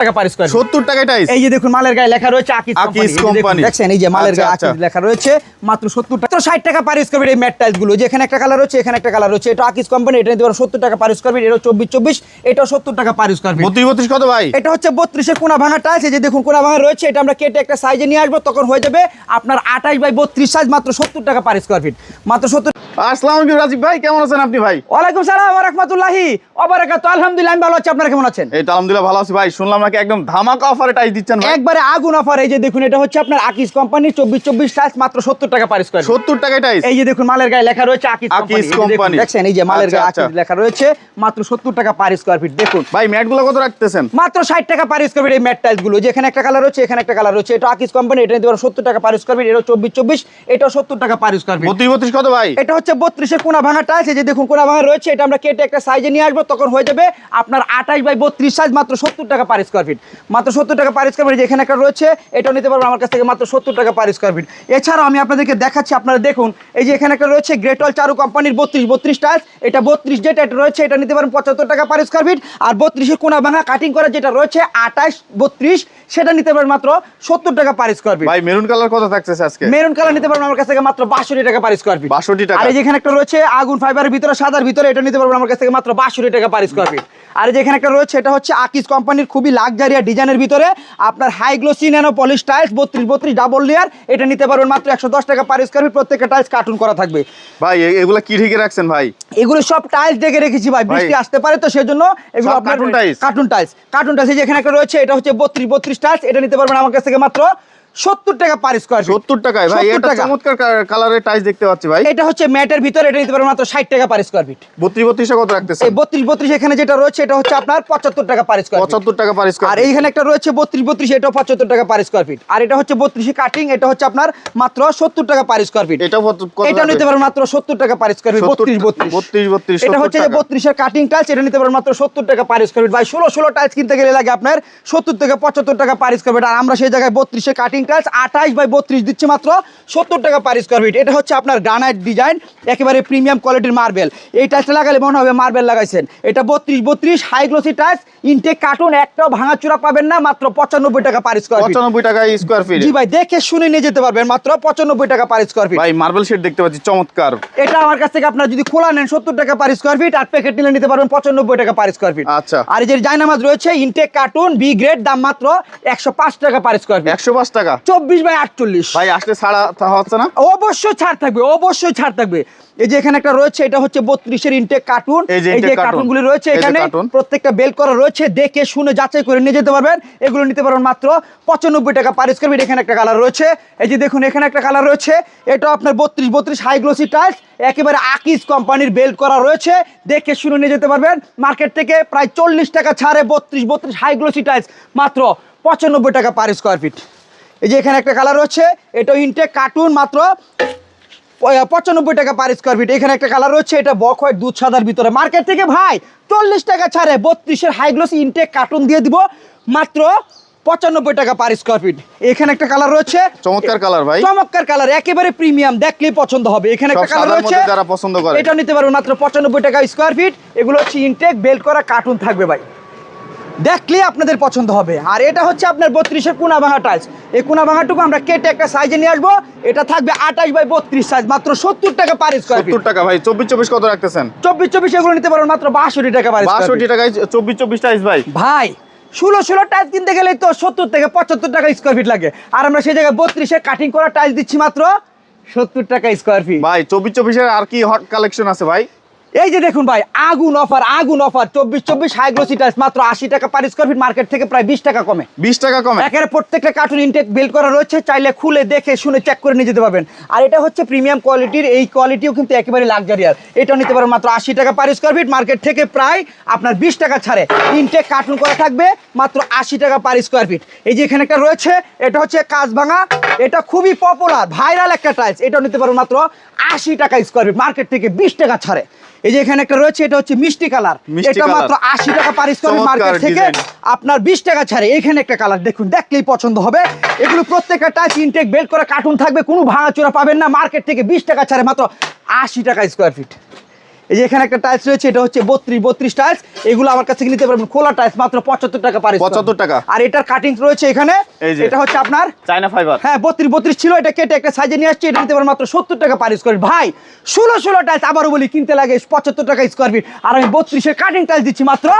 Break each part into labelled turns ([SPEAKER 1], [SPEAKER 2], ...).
[SPEAKER 1] টাকা per square
[SPEAKER 2] 70 টাকা tiles.
[SPEAKER 1] এই যে দেখুন মালের গায়ে লেখা রয়েছে আকিজ কোম্পানি। দেখছেন এই যে মালের গায়ে আকিজ লেখা রয়েছে মাত্র 70 টাকা। 60 টাকা পার স্কয়ার ফিট এই ম্যাট টাইলস গুলো, যেখানে একটা কালার রয়েছে এখানে একটা কালার রয়েছে। এটা আকিজ কোম্পানি, এটা নিতে পারেন 70 টাকা পার স্কয়ার ফিট। এটা 24 এটাও 70 টাকা পার স্কয়ার ফিট।
[SPEAKER 2] 32 কত ভাই?
[SPEAKER 1] এটা হচ্ছে 32 এর কোনা ভাঙা টাইলস। এই যে দেখুন কোনা ভাঙা রয়েছে, এটা আমরা কেটে একটা সাইজে নিয়ে আসবো, তখন হয়ে যাবে আপনার 28 বাই 32 সাইজ, মাত্র 70 টাকা পার স্কয়ার ফিট। মাত্র 70।
[SPEAKER 2] আসসালামু আলাইকুম রাজীব ভাই, কেমন আছেন আপনি ভাই?
[SPEAKER 1] ওয়ালাইকুম সালাম ওয়া রাহমাতুল্লাহি ওয়া বারাকাতুহু। আলহামদুলিল্লাহ আমি ভালো আছি, আপনারা কেমন আছেন?
[SPEAKER 2] এই তো আলহামদুলিল্লাহ ভালো আছি ভাই। শুনলাম নাকি একদম ধামাকা অফারে টাইলস দিচ্ছেন ভাই।
[SPEAKER 1] একবারে আগুন অফার। এই যে দেখুন এটা হচ্ছে আপনার আকিজ কোম্পানি 24 সাইজ, মাত্র 70 টাকা পার স্কয়ার ফিট।
[SPEAKER 2] 70 টাকা টাইলস।
[SPEAKER 1] এই যে দেখুন মালের গায়ে লেখা রয়েছে আকিজ কোম্পানি। দেখছেন এই যে মালের গায়ে আকিজ লেখা রয়েছে, মাত্র 70 টাকা পার স্কয়ার ফিট। দেখুন
[SPEAKER 2] ভাই ম্যাট গুলো কত রাখতেছেন?
[SPEAKER 1] মাত্র 60 টাকা পার স্কয়ার ফিট এই ম্যাট টাইলস গুলো, যেখানে একটা কালার রয়েছে এখানে একটা কালার রয়েছে। এটা আকিজ কোম্পানি, এটা নিতে পারেন 70 টাকা পার স্কয়ার ফিট। এটা 24 এটাও 70 টাকা পার স্কয়ার ফিট।
[SPEAKER 2] 32 কত ভাই?
[SPEAKER 1] এটা হচ্ছে 32 এর কোনা ভাঙা টাইলস। এই যে দেখুন কোনা ভাঙা রয়েছে, এটা আমরা কেটে একটা সাইজে নিয়ে আসবো, তখন হয়ে যাবে আপনার 28 বাই 32 সাইজ, মাত্র 70 টাকা পার স্কয়ার ফিট। মাত্র 70 টাকা পার স্কয়ার ফিট। যেখানে একটা রয়েছে এটাও নিতে পারবেন আমার কাছ থেকে মাত্র 70 টাকা পার স্কয়ার ফিট। এছাড়াও আমি আপনাদেরকে দেখাচ্ছি, আপনারা দেখুন এই যে এখানে একটা রয়েছে গ্রেট ওয়াল চারু কোম্পানির 32 টাইলস। এটা 32 যেটা এটা রয়েছে, এটা নিতে পারেন 75 টাকা পার স্কয়ার ফিট। আর 32 এর কোনা ভাঙা কাটিং করা যেটা রয়েছে 28 32, সেটা নিতে পারেন মাত্র 70 টাকা পার স্কয়ার ফিট।
[SPEAKER 2] ভাই মেরুন কালার কত থাকছে আজকে?
[SPEAKER 1] মেরুন কালার নিতে পারবেন আমার কাছ থেকে মাত্র 62 টাকা পার স্কয়ার ফিট।
[SPEAKER 2] 62 টাকা।
[SPEAKER 1] আর এই যেখানে একটা রয়েছে আগুন ফাইবারের ভিতরে সাদার ভিতরে, এটা নিতে পারবেন আমার কাছ থেকে মাত্র 62 টাকা পার স্কয়ার ফিট। আর এই যেখানে একটা রয়েছে, এটা হচ্ছে আকিজ কোম্পানির খুবই লাক্সারিয়া ডিজাইনের ভিতরে আপনার high glossy nano polish tiles 32 double layer, এটা নিতে পারবেন মাত্র 110 টাকা পার স্কয়ার ফিট। প্রত্যেকটা টাইলস কার্টুন করা থাকবে।
[SPEAKER 2] ভাই এগুলা কি ঢেকে রাখছেন ভাই?
[SPEAKER 1] এগুলো সব টাইলস দেখে রেখেছি ভাই, বৃষ্টি আসতে পারে তো সেজন্য এগুলো আপনার কার্টুন টাইলস। এই যেখানে একটা রয়েছে, এটা হচ্ছে 32 টাইলস, এটা নিতে পারবেন আমার কাছ থেকে মাত্র 70 টাকা পার স্কয়ার ফিট।
[SPEAKER 2] 70 টাকায় ভাই। এটা চমৎকার কালারের টাইলস দেখতে পাচ্ছি ভাই।
[SPEAKER 1] এটা হচ্ছে ম্যাটের ভিতরে, এটা নিতে পারবেন মাত্র 60 টাকা পার স্কয়ার ফিট।
[SPEAKER 2] 32 কত রাখতেছেন?
[SPEAKER 1] এই 32 এখানে যেটা রয়েছে এটা হচ্ছে আপনার 75 টাকা পার স্কয়ার ফিট।
[SPEAKER 2] 75 টাকা পার স্কয়ার।
[SPEAKER 1] আর এইখানে একটা রয়েছে 32 এটাও 75 টাকা পার স্কয়ার ফিট। আর এটা হচ্ছে 32 কাটিং, এটা হচ্ছে আপনার মাত্র 70 টাকা পার স্কয়ার ফিট। এটা নিতে পারবেন মাত্র 70 টাকা পার স্কয়ার ফিট। 32 এটা হচ্ছে যে 32 এর কাটিং টাইলস, এটা নিতে পারবেন মাত্র 70 টাকা পার স্কয়ার ফিট। ভাই 16 টাইলস কিনতে গেলে লাগে আপনার 70 থেকে 75 টাকা পার স্কয়ার ফিট। আর আমরা সেই জায়গায় 32 এর কাটিং টাইলস 28 বাই 32 দিচ্ছে মাত্র 70 টাকা পার স্কয়ার ফিট। এটা হচ্ছে আপনার গ্রানাইট ডিজাইন, একেবারে প্রিমিয়াম কোয়ালিটির মার্বেল। এই টাইলসটা লাগালে মনে হবে মার্বেল লাগাইছেন। এটা 32 high glossy tiles, intact carton, একটাও ভাঙাচোরা পাবেন না, মাত্র 95 টাকা পার স্কয়ার ফিট।
[SPEAKER 2] 95 টাকা স্কয়ার ফিট।
[SPEAKER 1] জি ভাই, দেখে শুনে নিয়ে যেতে পারবেন মাত্র 95 টাকা পার স্কয়ার ফিট।
[SPEAKER 2] ভাই মার্বেল শেড দেখতে পাচ্ছি চমৎকার।
[SPEAKER 1] এটা আমার কাছ থেকে আপনারা যদি খোলা নেন 70 টাকা পার স্কয়ার ফিট, আর প্যাকেট নিলে নিতে পারবেন 95 টাকা পার স্কয়ার ফিট।
[SPEAKER 2] আচ্ছা।
[SPEAKER 1] আর এই যে জায়নামাজ রয়েছে ইনটেক কার্টুন বি গ্রেড, দাম মাত্র 105 টাকা পার স্কয়ার ফিট।
[SPEAKER 2] 105 টাকা।
[SPEAKER 1] 24 বাই 48।
[SPEAKER 2] ভাই আসলে ছাড়া হচ্ছে না?
[SPEAKER 1] অবশ্যই ছাড় থাকবে, অবশ্যই ছাড় থাকবে। এই যে এখানে একটা রয়েছে, এটা হচ্ছে 32 এর ইনটেক কার্টুন। এই যে কার্টুনগুলি রয়েছে এখানে প্রত্যেকটা বেল করা রয়েছে, দেখে শুনে যাচাই করে নিয়ে যেতে পারবেন। এগুলো নিতে পারবেন মাত্র 95 টাকা পার স্কয়ার ফিট। এখানে একটা কালার রয়েছে, এই যে দেখুন এখানে একটা কালার রয়েছে, এটা আপনার 32 হাই গ্লোসি টাইলস, একেবারে আকিজ কোম্পানির বেল করা রয়েছে, দেখে শুনে নিয়ে যেতে পারবেন। মার্কেট থেকে প্রায় 40 টাকা ছাড়ে 32 হাই গ্লোসি টাইলস মাত্র 95 টাকা পার স্কয়ার ফিট। এই যে এখানে একটা কালার রয়েছে, এটা ইনটেক কার্টুন, মাত্র 95 টাকা পার স্কয়ার ফিট। এখানে একটা কালার রয়েছে, এটা বক হোয়াইট দুধ সাদার ভিতরে, মার্কেট থেকে ভাই 40 টাকা ছাড়ে 32 এর হাই গ্লোসি ইনটেক কার্টুন দিয়ে দিব মাত্র 95 টাকা পার স্কয়ার ফিট। এখানে একটা কালার রয়েছে,
[SPEAKER 2] চমৎকার কালার ভাই,
[SPEAKER 1] চমৎকার কালার, একেবারে প্রিমিয়াম, দেখলেই পছন্দ হবে। এখানে একটা কালার রয়েছে,
[SPEAKER 2] যারা পছন্দ করে
[SPEAKER 1] এটা নিতে পারবেন মাত্র 95 টাকা স্কয়ার ফিট। এগুলো হচ্ছে ইনটেক বেল করা কার্টুন থাকবে ভাই, দেখলে আপনাদের পছন্দ হবে। আর এটা হচ্ছে আপনার 32 এর কোনা ভাঙা টাইলস। এই কোনা ভাঙাটুকু আমরা কেটে একটা সাইজে নিয়ে আসবো, এটা থাকবে 28 বাই 32 সাইজ, মাত্র 70 টাকা পার স্কয়ার ফিট।
[SPEAKER 2] 70 টাকা ভাই। 24 কত রাখতেছেন?
[SPEAKER 1] 24 এগুলো নিতে পারবেন মাত্র 62 টাকা পার স্কয়ার ফিট।
[SPEAKER 2] 62 টাকায় 24 টাইলস ভাই।
[SPEAKER 1] ভাই 16 টাইলস কিনতে গেলেই তো 70 থেকে 75 টাকা স্কয়ার ফিট লাগে, আর আমরা সেই জায়গায় 32 এর কাটিং করা টাইলস দিচ্ছি মাত্র 70 টাকা স্কয়ার ফিট।
[SPEAKER 2] ভাই 24 এর আর কি হট কালেকশন আছে ভাই?
[SPEAKER 1] এই যে দেখুন ভাই, আগুন অফার 24 হাই গ্লোসি টাইলস, মাত্র 80 টাকা পার স্কয়ার ফিট। মার্কেট থেকে প্রায় 20 টাকা কমে।
[SPEAKER 2] 20 টাকা কমে।
[SPEAKER 1] একেবারে প্রত্যেকটা কার্টুন ইনটেক বিল্ড করা রয়েছে, চাইলে খুলে দেখে শুনে চেক করে নিয়ে যেতে পারবেন। আর এটা হচ্ছে প্রিমিয়াম কোয়ালিটির, এই কোয়ালিটিও কিন্তু একেবারে লাক্সারিয়ার। এটাও নিতে পারবেন মাত্র 80 টাকা পার স্কয়ার ফিট। মার্কেট থেকে প্রায় আপনার 20 টাকা ছাড়ে ইনটেক কার্টুন করা থাকবে মাত্র 80 টাকা পার স্কয়ার ফিট। এই যে এখানে একটা রয়েছে, এটা হচ্ছে কাজ ভাঙা, এটা খুবই পপুলার ভাইরাল একটা টাইলস, এটাও নিতে পারবেন মাত্র 80 টাকা স্কয়ার ফিট। মার্কেট থেকে 20 টাকা ছাড়ে। এই যে এখানে একটা রয়েছে, এটা হচ্ছে মিষ্টি কালার, এটা মাত্র 80 টাকা পার স্কয়ার ফিট। মার্কেট থেকে আপনার 20 টাকা ছাড়ে। এখানে একটা কালার দেখুন, দেখলেই পছন্দ হবে। এগুলো প্রত্যেকটা টাইলস ইনটেক বেল্ট করা কার্টুন থাকবে, কোনো ভাঙাচোরা পাবেন না। মার্কেট থেকে 20 টাকা ছাড়ে মাত্র 80 টাকা স্কয়ার ফিট। এই যে এখানে একটা টাইলস রয়েছে, এটা হচ্ছে 32 টাইলস। এগুলো আমার কাছে নিতে পারবেন খোলা টাইলস মাত্র 75 টাকা পার স্কয়ার।
[SPEAKER 2] 75 টাকা।
[SPEAKER 1] আর এটার কাটিং রয়েছে এখানে, এটা হচ্ছে আপনার
[SPEAKER 2] চায়না ফাইবার।
[SPEAKER 1] হ্যাঁ 32 ছিল, এটা কেটে একটা সাইজে নিয়ে আসছে, এটা নিতে পারবেন মাত্র 70 টাকা পার স্কয়ার ফিট। ভাই 16 টাইলস আবারও বলি কিনতে লাগে 75 টাকা স্কয়ার ফিট, আর আমি 32 কাটিং টাইলস দিচ্ছি মাত্র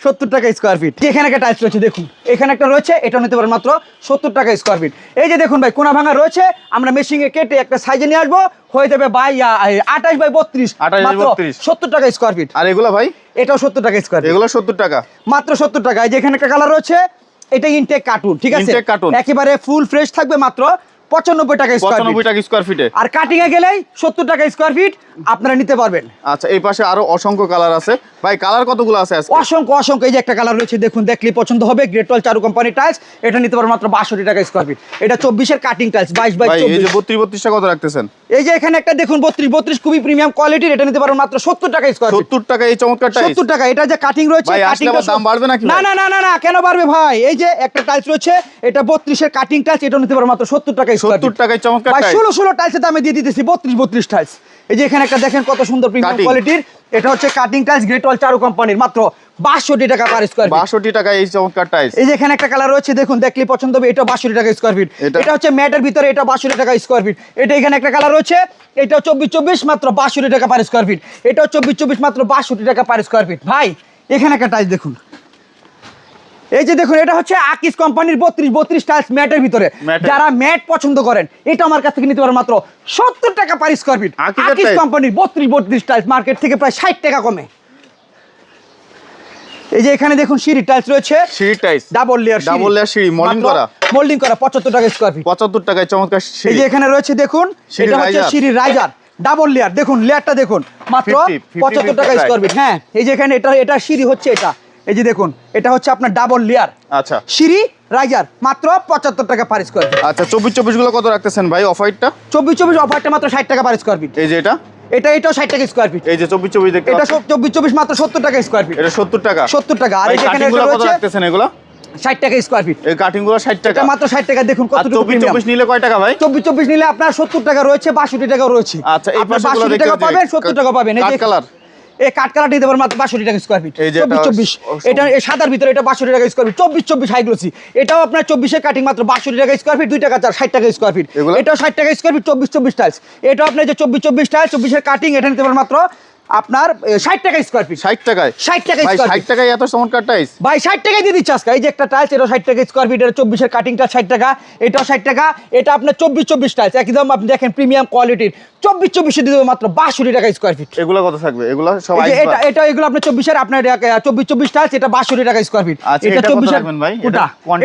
[SPEAKER 1] 70 টাকা স্কয়ার ফিট। এখানে একটা টাইলস রয়েছে দেখুন, এখানে একটা রয়েছে, এটা নিতে পারেন মাত্র 70 টাকা স্কয়ার ফিট। এই যে দেখুন ভাই কোনা ভাঙা রয়েছে, আমরা মেশিনে কেটে একটা সাইজে নিয়ে আসবো, হয়ে যাবে বাই 28 বাই 32 মাত্র 70 টাকা স্কয়ার ফিট।
[SPEAKER 2] আর এগুলো ভাই
[SPEAKER 1] এটাও 70 টাকা স্কয়ার ফিট,
[SPEAKER 2] এগুলো 70 টাকা
[SPEAKER 1] মাত্র 70 টাকা। এই যে এখানে একটা কালার রয়েছে, এটা ইনটেক কার্টুন, ঠিক আছে,
[SPEAKER 2] ইনটেক কার্টুন
[SPEAKER 1] একেবারে ফুল ফ্রেশ থাকবে মাত্র 95 টাকা স্কয়ার ফিট।
[SPEAKER 2] 95 টাকা স্কয়ার ফিটে।
[SPEAKER 1] আর কাটিং এ গেলেই 70 টাকা স্কয়ার ফিট আপনারা নিতে পারবেন।
[SPEAKER 2] আচ্ছা এই পাশে আরো অসংখ্য কালার আছে ভাই, কালার কতগুলো আছে আজকে?
[SPEAKER 1] অসংখ্য। এই যে একটা কালার রয়েছে দেখুন, দেখলেই পছন্দ হবে, গ্রেট ওয়াল চারু কোম্পানি টাইলস, এটা নিতে পারবেন মাত্র 62 টাকা স্কয়ার ফিট। এটা 24 এর কাটিং টাইলস, 22 বাই 24।
[SPEAKER 2] এই যে 32 টা কত রাখতেছেন?
[SPEAKER 1] এই যে এখানে একটা দেখুন 32 খুবই প্রিমিয়াম কোয়ালিটির, এটা নিতে পারবেন মাত্র 70 টাকা স্কয়ার ফিট।
[SPEAKER 2] 70 টাকা এই চমৎকার টাইলস?
[SPEAKER 1] 70 টাকা। এটা যে কাটিং রয়েছে,
[SPEAKER 2] কাটিংটা দাম বাড়বে নাকি?
[SPEAKER 1] না, কেন বাড়বে ভাই? এই যে একটা টাইলস রয়েছে, এটা 32 এর কাটিং টাইলস, এটা নিতে পারবেন মাত্র 70 টাকা স্কয়ার ফিট।
[SPEAKER 2] 70 টাকায় চমৎকার
[SPEAKER 1] ভাই
[SPEAKER 2] টাইলস।
[SPEAKER 1] 16 টাইলসের দামে দিয়ে দিতেছি 32 টাইলস। এই যে এখানে একটা দেখেন কত সুন্দর প্রিমিয়াম কোয়ালিটির, এটা হচ্ছে কাটিং টাইলস গ্রেট ওয়াল চারু কোম্পানির, মাত্র 62 টাকা পার স্কয়ার ফিট।
[SPEAKER 2] 62 টাকা এই চমৎকার টাইলস।
[SPEAKER 1] এই যে এখানে একটা কালার রয়েছে দেখুন, দেখলেই পছন্দ হবে, এটা 62 টাকা স্কয়ার ফিট। এটা হচ্ছে ম্যাটের ভিতরে, এটা 62 টাকা স্কয়ার ফিট। এটা এখানে একটা কালার রয়েছে, এটা 24 মাত্র 62 টাকা পার স্কয়ার ফিট। এটাও 24 মাত্র 62 টাকা পার স্কয়ার ফিট। ভাই এখানে একটা টাইলস দেখুন, এই যে দেখুন, এটা হচ্ছে আকিস কোম্পানির 32 টাইলস ম্যাটের ভিতরে। যারা ম্যাট পছন্দ করেন, এটা আমার কাছ থেকে নিতে পারেন মাত্র 70 টাকা পার স্কয়ার ফিট। আকিস কোম্পানির 32 টাইলস মার্কেট থেকে প্রায় 60 টাকা কমে। এই যে এখানে দেখুন সিঁড়ি টাইলস রয়েছে,
[SPEAKER 2] সিঁড়ি টাইলস
[SPEAKER 1] ডাবল লেয়ার
[SPEAKER 2] সিঁড়ি মোল্ডিং করা
[SPEAKER 1] 75 টাকা স্কয়ার ফিট।
[SPEAKER 2] 75 টাকায় চমৎকার সিঁড়ি।
[SPEAKER 1] এই যে এখানে রয়েছে দেখুন, এটা হচ্ছে সিঁড়ি রাইজার ডাবল লেয়ার, দেখুন লেয়ারটা দেখুন, মাত্র 75 টাকা স্কয়ার ফিট। হ্যাঁ এই যে এখানে এটা সিঁড়ি হচ্ছে, এটা এই যে দেখুন, এটা হচ্ছে আপনার ডাবল লেয়ার,
[SPEAKER 2] আচ্ছা
[SPEAKER 1] সিঁড়ি রাইজার, মাত্র 75 টাকা পার স্কয়ার ফিট।
[SPEAKER 2] আচ্ছা 24 গুলো কত রাখতেছেন ভাই? অফ হোয়াইটটা
[SPEAKER 1] 24 অফারটা মাত্র 60 টাকা পার স্কয়ার ফিট।
[SPEAKER 2] এই যে
[SPEAKER 1] এটাও 60 টাকা স্কয়ার ফিট।
[SPEAKER 2] এই যে 24 দেখতে
[SPEAKER 1] এটা 24 মাত্র 70 টাকা স্কয়ার ফিট।
[SPEAKER 2] এটা 70 টাকা।
[SPEAKER 1] 70 টাকা। আর এই এখানে
[SPEAKER 2] কত রাখতেছেন এগুলো?
[SPEAKER 1] 60 টাকা স্কয়ার ফিট।
[SPEAKER 2] এই কাটিং গুলো 60 টাকা,
[SPEAKER 1] এটা মাত্র 60 টাকা। দেখুন কতটুকু প্রিমিয়াম।
[SPEAKER 2] 24 নিলে কয় টাকা ভাই?
[SPEAKER 1] 24 নিলে আপনার 70 টাকা রয়েছে, 62 টাকা রয়েছে।
[SPEAKER 2] আচ্ছা এই পাশে গুলো
[SPEAKER 1] 62 টাকা পাবেন, 70 টাকা পাবেন। এই যে
[SPEAKER 2] কালার,
[SPEAKER 1] এই কাট কালার দিতে পারবেন মাত্র 62 টাকা স্কয়ার ফিট। 24 এটা এই সাদার ভিতরে, এটা 62 টাকা স্কয়ার ফিট। 24 হাই গ্লোসি, এটাও আপনার 24 এর কাটিং মাত্র 62 টাকা স্কয়ার ফিট, 2 টাকা 60 টাকা স্কয়ার ফিট। এটাও 60 টাকা স্কয়ার ফিট। 24 টাইলস, এটাও আপনার যে 24 টাইলস, 24 এর কাটিং, এটা নিতে পারবেন মাত্র আপনার 60 টাকা স্কয়ার ফিট।
[SPEAKER 2] 60 টাকায়?
[SPEAKER 1] 60 টাকা
[SPEAKER 2] ভাই
[SPEAKER 1] স্কয়ার
[SPEAKER 2] 60 টাকায় এত চমৎকার টাইলস?
[SPEAKER 1] ভাই 60 টাকায় দিয়ে দিচ্ছি আজকে। এই যে একটা টাইলস, এটা 60 টাকা স্কয়ার ফিট, এটা 24 এর কাটিংটা 60 টাকা, এটাও 60 টাকা। এটা আপনার 24 টাইলস একদম আপনি দেখেন প্রিমিয়াম কোয়ালিটির, 24 দিয়ে দেবো মাত্র 62 টাকা স্কয়ার ফিট।
[SPEAKER 2] এগুলো কত থাকবে? এগুলো সব
[SPEAKER 1] এটা এগুলো আপনার 24 এর আপনার 24 টাইলস, এটা 62 টাকা স্কয়ার ফিট।
[SPEAKER 2] এটা 24 রাখবেন ভাই?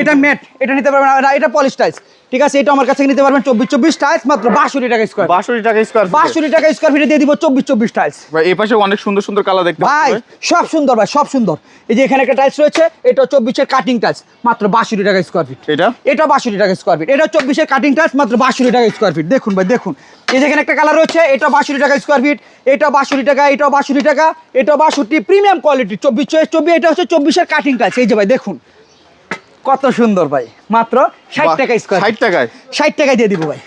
[SPEAKER 1] এটা ম্যাট, এটা নিতে পারবেন। এটা পলিশ টাইলস, ঠিক আছে, এটা আমার কাছে নিতে পারবেন 24 টাইলস মাত্র 62 টাকা স্কয়ার।
[SPEAKER 2] 62 টাকা স্কয়ার ফিট।
[SPEAKER 1] 62 টাকা স্কয়ার ফিটে দিয়ে দিব 24 টাইলস।
[SPEAKER 2] ভাই এই পাশে অনেক সুন্দর সুন্দর কালার দেখতে
[SPEAKER 1] ভাই সব সুন্দর, ভাই সব সুন্দর। এই যে এখানে একটা টাইলস রয়েছে, এটা 24 এর কাটিং টাইলস, মাত্র 62 টাকা স্কয়ার ফিট। এটা 62 টাকা স্কয়ার ফিট। এটা 24 এর কাটিং টাইলস, মাত্র 62 টাকা স্কয়ার ফিট। দেখুন ভাই দেখুন, এই যে এখানে একটা কালার রয়েছে, এটা 62 টাকা স্কয়ার ফিট, এটা 62 টাকা, এটাও 62 টাকা, এটা 62 প্রিমিয়াম কোয়ালিটি 24 এটা হচ্ছে 24 এর কাটিং টাইলস। এই যে ভাই দেখুন কত সুন্দর ভাই, মাত্র 60 টাকা স্কয়ার।
[SPEAKER 2] 60 টাকায়?
[SPEAKER 1] 60 টাকায় দিয়ে দিব ভাই।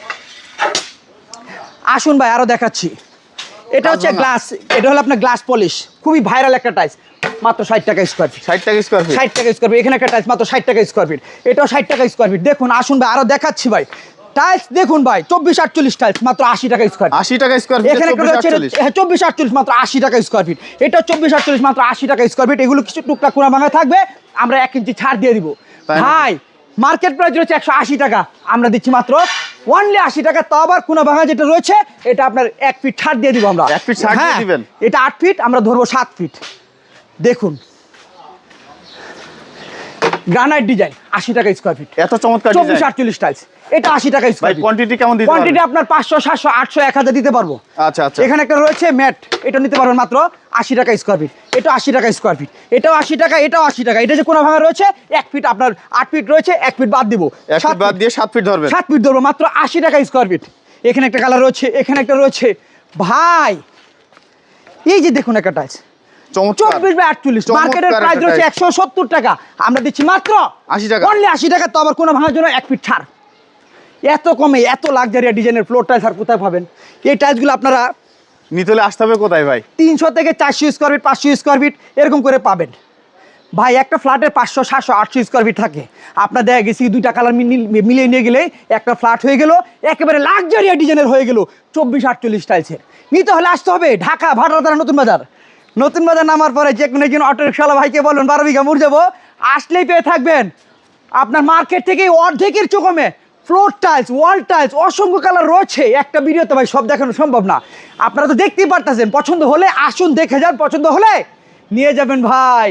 [SPEAKER 1] আসুন ভাই আরো দেখাচ্ছি। এটা হচ্ছে গ্লাস, এটা হলো আপনার গ্লাস পলিশ, খুবই ভাইরাল একটা টাইলস, মাত্র 60 টাকা স্কয়ার ফিট।
[SPEAKER 2] 60 টাকা স্কয়ার ফিট?
[SPEAKER 1] 60 টাকা স্কয়ার ফিট। এখানে একটা টাইলস মাত্র 60 টাকা স্কয়ার ফিট, এটাও 60 টাকা স্কয়ার ফিট। দেখুন আসুন ভাই আরো দেখাচ্ছি ভাই টাইলস দেখুন ভাই, 24-48 টাইলস মাত্র 80 টাকা স্কয়ার ফিট।
[SPEAKER 2] 80 টাকা স্কয়ার ফিট?
[SPEAKER 1] এখানে একটা রয়েছে 24-48 মাত্র 80 টাকা স্কয়ার ফিট। এটা 24-48 মাত্র 80 টাকা স্কয়ার ফিট। এগুলো কিছু টুকটাক কোনা ভাঙা থাকবে, আমরা 1 ইঞ্চি ছাড় দিয়ে দিব ভাই। মার্কেট প্রাইস রয়েছে 180 টাকা, আমরা দিচ্ছি মাত্র অনলি 80 টাকা। তো আবার কোনা ভাঙা যেটা রয়েছে, এটা আপনার 1 ফিট ছাড় দিয়ে দিব আমরা।
[SPEAKER 2] 1 ফিট ছাড় দিয়ে দিবেন?
[SPEAKER 1] এটা 8 ফিট, আমরা ধরবো 7 ফিট। দেখুন গ্রানাইট ডিজাইন 80 টাকা স্কয়ার ফিট।
[SPEAKER 2] এত চমৎকার ডিজাইন।
[SPEAKER 1] 24-48 টাইলস, এটা 80 টাকা স্কয়ার ফিট।
[SPEAKER 2] কোয়ান্টিটি কেমন দিতে পারবেন?
[SPEAKER 1] কোয়ান্টিটি আপনার 500 700 800 1000 দিতে পারবো।
[SPEAKER 2] আচ্ছা আচ্ছা।
[SPEAKER 1] এখানে একটা রয়েছে ম্যাট, এটা নিতে পারবেন মাত্র 80 টাকা স্কয়ার ফিট। এটা 80 টাকা স্কয়ার ফিট, এটাও 80 টাকা, এটাও 80 টাকা। এটা যে কোনা ভাঙা রয়েছে 1 ফিট, আপনার 8 ফিট রয়েছে, 1 ফিট বাদ দিব,
[SPEAKER 2] 1 ফিট বাদ দিয়ে 7 ফিট ধরবেন।
[SPEAKER 1] 7 ফিট ধরবো, মাত্র 80 টাকা স্কয়ার ফিট। এখানে একটা কালার রয়েছে, এখানে একটা রয়েছে ভাই। এই যে দেখুন একটা টাইলস 24-48, মার্কেটের প্রাইস রয়েছে 170 টাকা, আমরা দিচ্ছি মাত্র
[SPEAKER 2] 80 টাকা,
[SPEAKER 1] অনলি 80 টাকা। তো আবার কোনা ভাঙার জন্য 1 ফিট ছাড়। এত কমে এত লাক্সারি ডিজাইনের ফ্লোর টাইলস আর কোথায় পাবেন? এই টাইলসগুলো আপনারা
[SPEAKER 2] নিতে হলে আসতে হবে কোথায় ভাই?
[SPEAKER 1] 300 থেকে 400 স্কোয়ার ফিট, 500 স্কোয়ার ফিট এরকম করে পাবেন ভাই। একটা ফ্ল্যাটের 500, 700, 800 স্কোয়ার ফিট থাকে। আপনার দেখা গেছি 2টা কালার মিলিয়ে নিয়ে গেলে একটা ফ্ল্যাট হয়ে গেল, একেবারে লাক্সারিয়া ডিজাইনের হয়ে গেল 24-48 টাইলসের। নিতে হলে আসতে হবে ঢাকা ভাটারা নতুন বাজার। নতুন বাজার নামার পরে যে কোনো একজন অটো রিক্সাওয়ালা ভাইকে বলুন 12 বিঘা মুড় যাবো, আসলেই পেয়ে থাকবেন আপনার মার্কেট থেকে অর্ধেকের চোখমে ফ্লোর টাইলস, ওয়াল টাইলস, অসংখ্য কালার রয়েছে। একটা ভিডিওতে ভাই সব দেখানো সম্ভব না, আপনারা তো দেখতেই পারতেছেন। পছন্দ হলে আসুন, দেখে যান, পছন্দ হলে নিয়ে যাবেন ভাই।